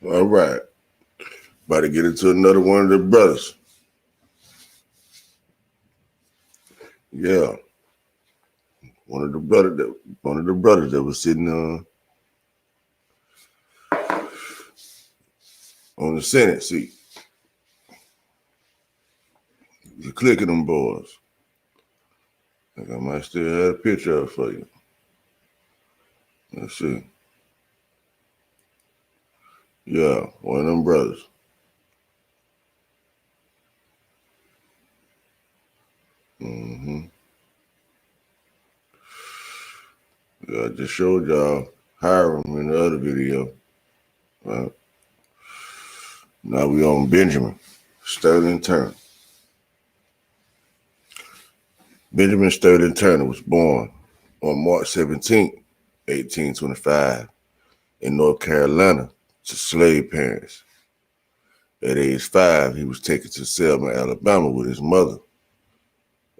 All right. About to get into another one of the brothers. Yeah. One of the brothers that was sitting on the Senate seat. You clicking them boys. I think I might still have a picture of it for you. Let's see. Yeah, one of them brothers. Mm-hmm. Yeah, I just showed y'all Hiram in the other video. Right? Now we on Benjamin Sterling Turner. Benjamin Sterling Turner was born on March 17, 1825, in North Carolina to slave parents. At age 5, he was taken to Selma, Alabama with his mother.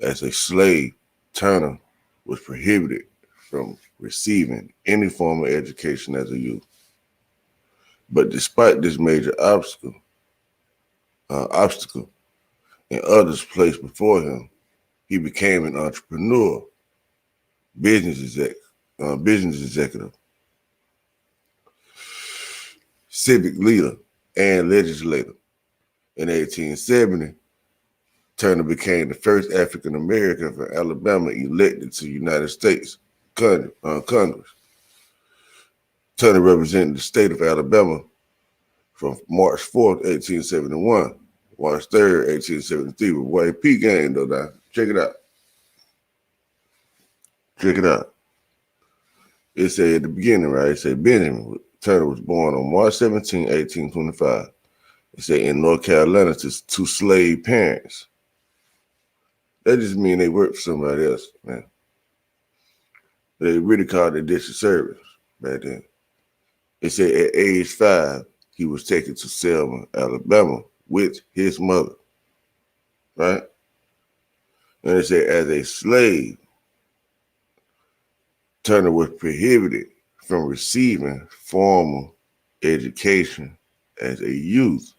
As a slave, Turner was prohibited from receiving any form of education as a youth. But despite this major obstacle and others placed before him, he became an entrepreneur, business executive, civic leader, and legislator. In 1870, Turner became the first African American from Alabama elected to the United States Congress. Turner represented the state of Alabama from March 4th, 1871, March 3rd, 1873, with White P game, though. Now, check it out. Check it out. It said at the beginning, right? It said Benjamin Turner was born on March 17, 1825. It said in North Carolina to slave parents. That just means they worked for somebody else, man. They really called it district service back then. It said at age 5, he was taken to Selma, Alabama with his mother, right? And it said as a slave, Turner was prohibited from receiving formal education as a youth.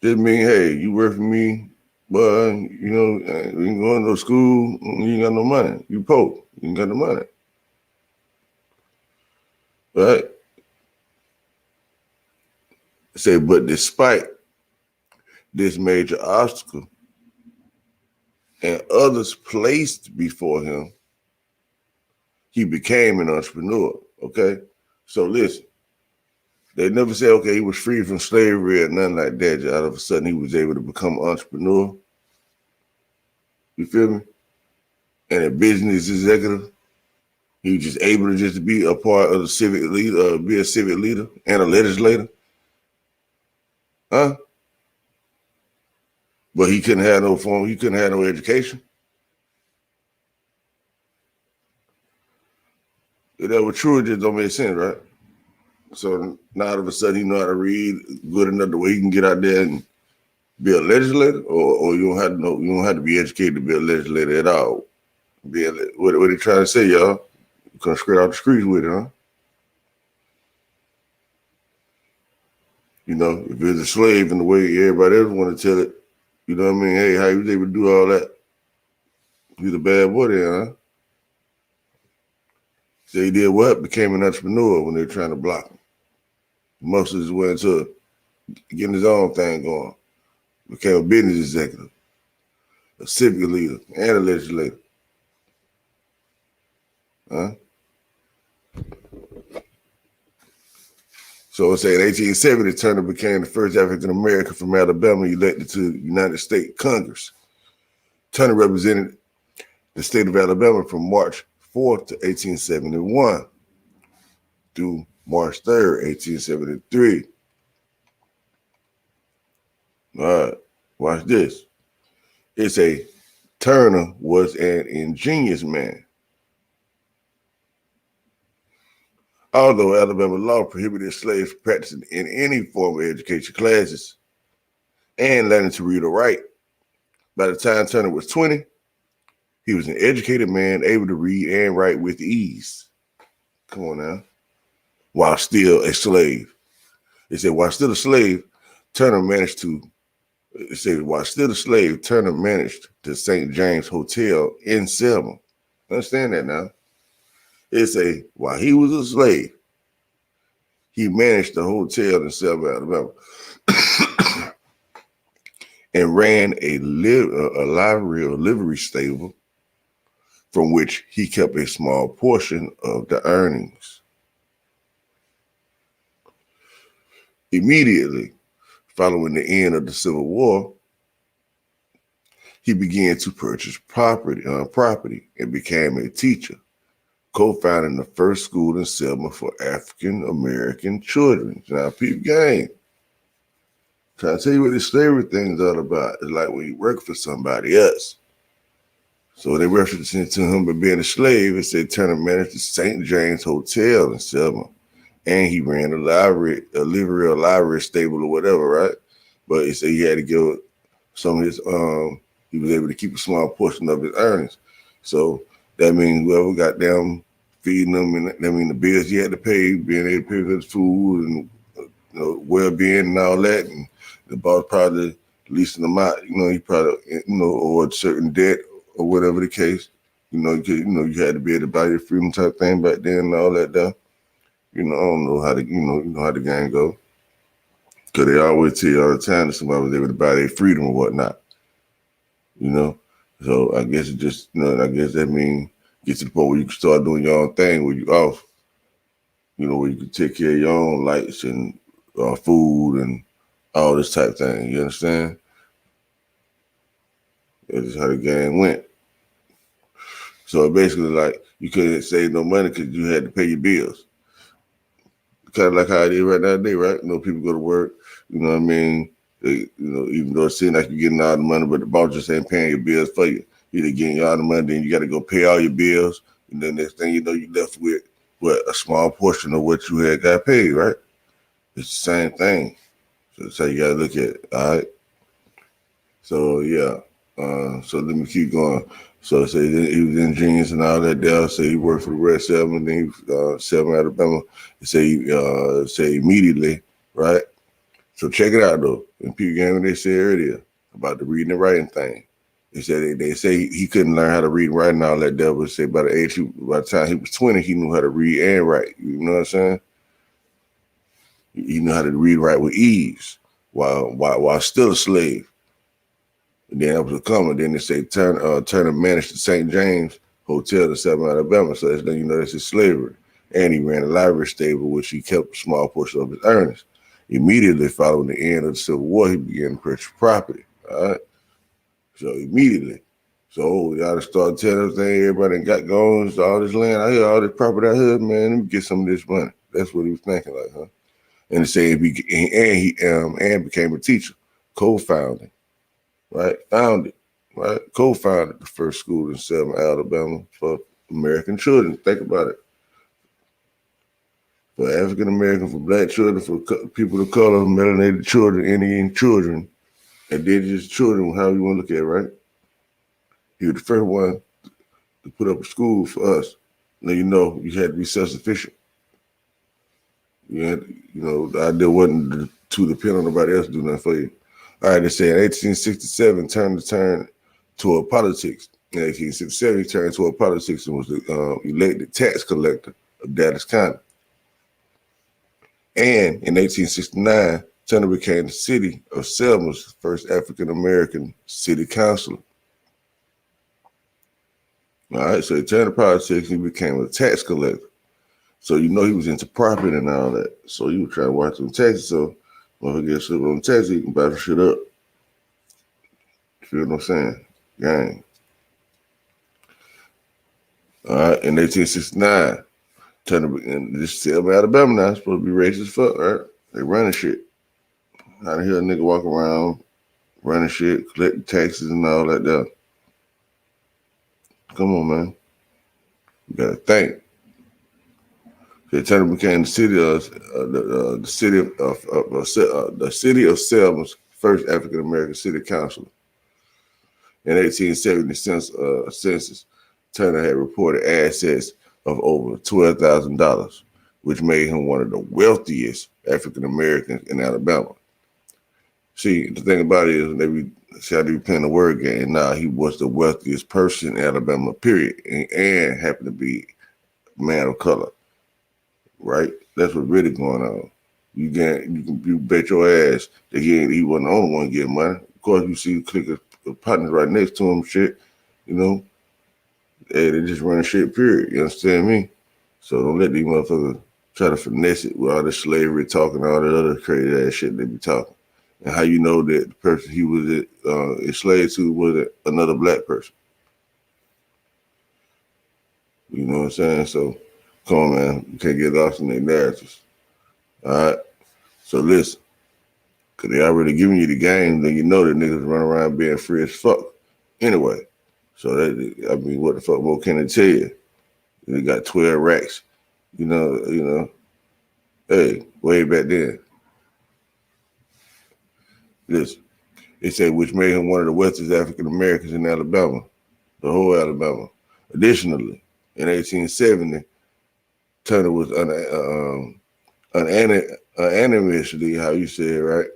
Just mean, hey, you work for me, but you ain't going to school, you ain't got no money. You poor, you ain't got no money. Right? Say, but despite this major obstacle and others placed before him, he became an entrepreneur. Okay? So listen, they never said, okay, he was free from slavery or nothing like that. Just all of a sudden, he was able to become an entrepreneur. You feel me? And a business executive. He was just able to just be a part of the civic leader, be a civic leader and a legislator. Huh? But he couldn't have no form, he couldn't have no education. If that was true, it just don't make sense, right? So now all of a sudden he know how to read good enough the way he can get out there and be a legislator, or you don't have to know, you don't have to be educated to be a legislator at all. What they trying to say, y'all? You come straight out the streets with it, huh? You know, if it's a slave in the way everybody else want to tell it, you know what I mean? Hey, how you was able to do all that? He's a bad boy there, huh? So he did what? Became an entrepreneur when they were trying to block him. Most of his way into getting his own thing going. Became a business executive, a civic leader, and a legislator. Huh? So it's in 1870, Turner became the first African American from Alabama elected to the United States Congress. Turner represented the state of Alabama from March 4th to 1871 through March 3rd, 1873. All right, watch this. It's a Turner was an ingenious man. Although Alabama law prohibited slaves practicing in any form of education classes and learning to read or write, by the time Turner was 20, he was an educated man able to read and write with ease. Come on now. while still a slave. They said while still a slave, Turner managed to. It said while still a slave, Turner managed the St. James Hotel in Selma. Understand that now? It say while he was a slave, he managed the hotel in Selma, Alabama, and ran a livery or livery stable from which he kept a small portion of the earnings. Immediately following the end of the Civil War, he began to purchase property and became a teacher, co-founding the first school in Selma for African American children. Now, peep game. Trying to tell you what this slavery thing is all about. It's like when you work for somebody else. So they referenced it to him by being a slave. It said Turner managed the St. James Hotel in Selma, and he ran a livery stable or whatever, right? But he said he had to give some of his he was able to keep a small portion of his earnings. So that means whoever got them feeding them, and that means the bills he had to pay, being able to pay for his food and well-being and all that, and the boss probably leasing them out. He probably owed certain debt or whatever the case. You had to be able to buy your freedom type thing back then and all that stuff. I don't know how how the game go. Because they always tell you all the time that somebody was able to buy their freedom or whatnot. So I guess it just, I guess that means get to the point where you can start doing your own thing where you off, where you can take care of your own lights and food and all this type of thing. You understand? That's just how the game went. So basically, like, you couldn't save no money because you had to pay your bills. Kind of like how it is right nowadays, right? People go to work, you know what I mean? They, even though it seems like you're getting all the money, but the boss just ain't paying your bills for you. You're getting all the money, then you got to go pay all your bills, and then next thing you know, you're left with a small portion of what you had got paid, right? It's the same thing. So that's how you got to look at it, all right? So, yeah. So let me keep going. So say he was in Genius and all that there. Say he worked for the Red Selma, and then he Selma, Alabama. Say immediately, right? So check it out though. In Pew Game, they said earlier about the reading and writing thing. They say he couldn't learn how to read and write and all that there, but say by the time he was 20, he knew how to read and write. You know what I'm saying? He knew how to read and write with ease while still a slave. And then that was a comment. Then they say Turner managed the St. James Hotel in Selma, Alabama. So that's that's his slavery. And he ran a livery stable, which he kept a small portion of his earnings. Immediately following the end of the Civil War, he began to purchase property. All right. So immediately. So y'all started telling everything, everybody got going, all this land out here, all this property out here, man, let me get some of this money. That's what he was thinking, like, huh? And they say he became a teacher, co-founding. Right, co-founded the first school in Selma, Alabama for American children. Think about it. For African American, for Black children, for people of color, melanated children, Indian children, indigenous children, however you want to look at it, right? He was the first one to put up a school for us. Now you had to be self-sufficient. The idea wasn't to depend on nobody else to do nothing for you. All right, they say in 1867, Turner turned toward politics. In 1867, he turned toward politics and was elected tax collector of Dallas County. And in 1869, Turner became the city of Selma's first African-American city councilor. All right, so he turned to politics and he became a tax collector. So he was into property and all that. So he was trying to watch some taxes. So when he gets shit on taxes, he can buy the shit up. You feel what I'm saying? Gang. All right, in 1869, Turner, and this Selma, Alabama now, supposed to be racist as fuck, right? They running shit. How the hell a nigga walk around running shit, collecting taxes and all that there? Come on, man. You gotta think. So Turner became the city of Selma's first African American city councilor. In 1870 census, Turner had reported assets of over $12,000. which made him one of the wealthiest African Americans in Alabama. See, the thing about it is they be playing the word game. Nah, he was the wealthiest person in Alabama, period, and happened to be a man of color. Right? That's what's really going on. You bet your ass that he wasn't the only one getting money. Of course, you see click a partners right next to him, shit. You know, they just running shit. Period. You understand me? So don't let these motherfuckers try to finesse it with all the slavery talking, all the other crazy ass shit they be talking. And how you know that the person he was enslaved to was another black person. You know what I'm saying? So, come on, man. You can't get lost in their narratives. All right? So, listen. Because they already giving you the game, then you know that niggas run around being free as fuck. Anyway. So, what the fuck more can I tell you? They got 12 racks. You know. Hey, way back then. Listen. It said, which made him one of the wealthiest African Americans in Alabama. The whole Alabama. Additionally, in 1870, Turner was unanimously, how you say it, right,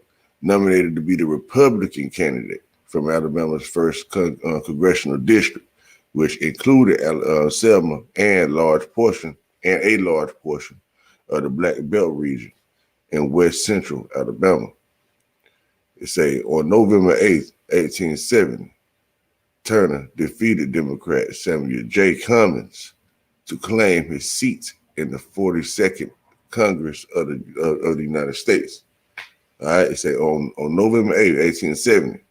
nominated to be the Republican candidate from Alabama's first congressional district, which included Selma and a large portion of the Black Belt region in West Central Alabama. It say on November 8th, 1870, Turner defeated Democrat Samuel J. Cummins to claim his seat in the 42nd Congress of the United States. All right, it say on November 8th, 1870,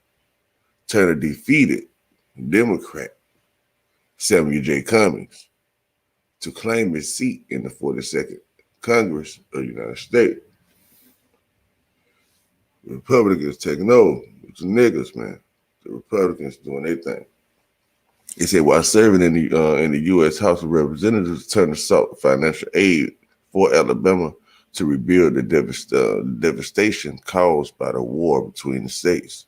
Turner defeated Democrat Samuel J. Cummins to claim his seat in the 42nd Congress of the United States. The Republicans taking over. It's the niggas, man. The Republicans doing their thing. It said while serving in the U.S. House of Representatives, Turner sought financial aid for Alabama to rebuild the devastation caused by the war between the states.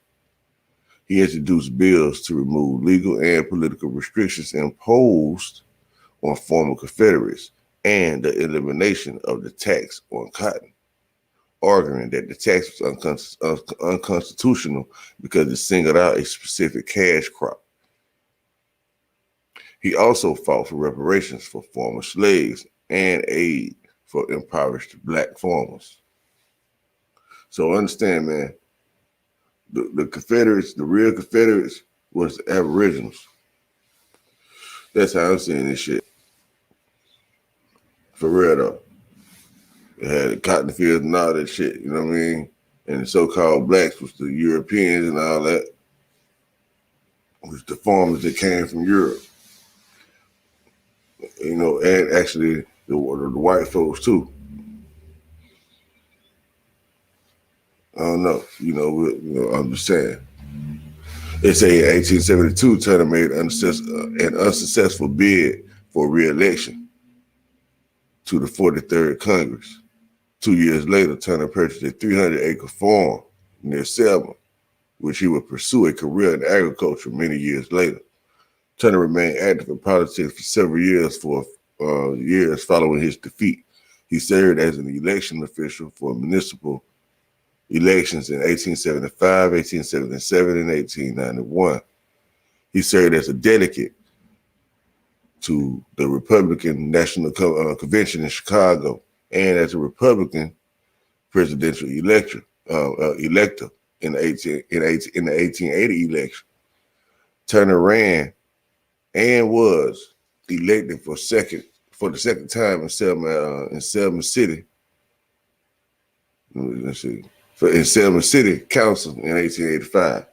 He introduced bills to remove legal and political restrictions imposed on former Confederates and the elimination of the tax on cotton, arguing that the tax was unconstitutional because it singled out a specific cash crop. He also fought for reparations for former slaves and aid for impoverished black farmers. So understand, man, the Confederates, the real Confederates, was the Aboriginals. That's how I'm seeing this shit. For real, though. They had cotton fields and all that shit, you know what I mean? And the so-called blacks was the Europeans and all that, was the farmers that came from Europe. You know, and actually the white folks too. I don't know. I'm just saying. They say in 1872, Turner made an unsuccessful bid for re-election to the 43rd Congress. 2 years later, Turner purchased a 300-acre farm near Selma, which he would pursue a career in agriculture many years later. Turner remained active in politics for several years following his defeat. He served as an election official for municipal elections in 1875, 1877, and 1891. He served as a delegate to the Republican National Convention in Chicago and as a Republican presidential elector in the 1880 election. Turner ran and was elected for the second time in Selma City. Let's see. In Selma City Council in 1885.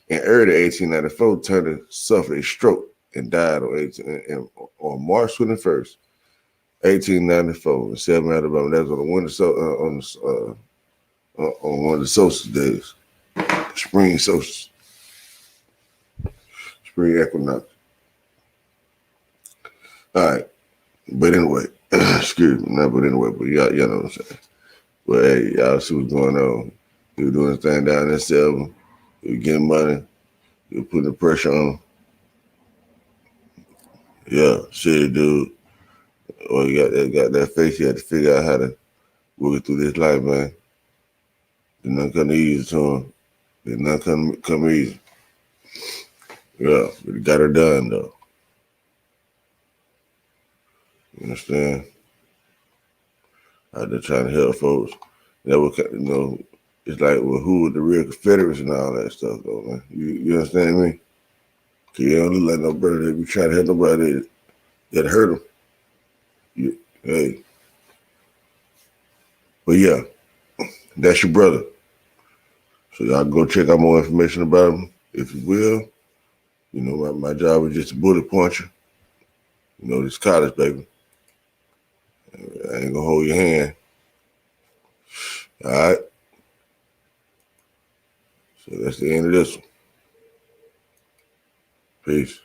In early 1894, Turner suffered a stroke and died on March 21st, 1894 in Selma, Alabama. That was on one of the solstice days, spring solstice, spring equinox. All right, but anyway, excuse me, but y'all know what I'm saying. But hey, y'all see what's going on. He was doing his thing down in Selma. He was getting money. He was putting the pressure on him. Yeah, shit, dude. Or he got that face. He had to figure out how to work it through this life, man. Did not come easy to him. Did not come easy. Yeah, but he got her done though. You understand? Out there trying to help folks. That was, it's like, well, who were the real Confederates and all that stuff, though, man? You understand me? Cause you don't look like no brother that be trying to help nobody that hurt him. Hey, but yeah, that's your brother. So y'all go check out more information about him, if you will. You know, my job is just a bullet puncher. You know, this college, baby. I ain't gonna hold your hand. All right. So that's the end of this one. Peace.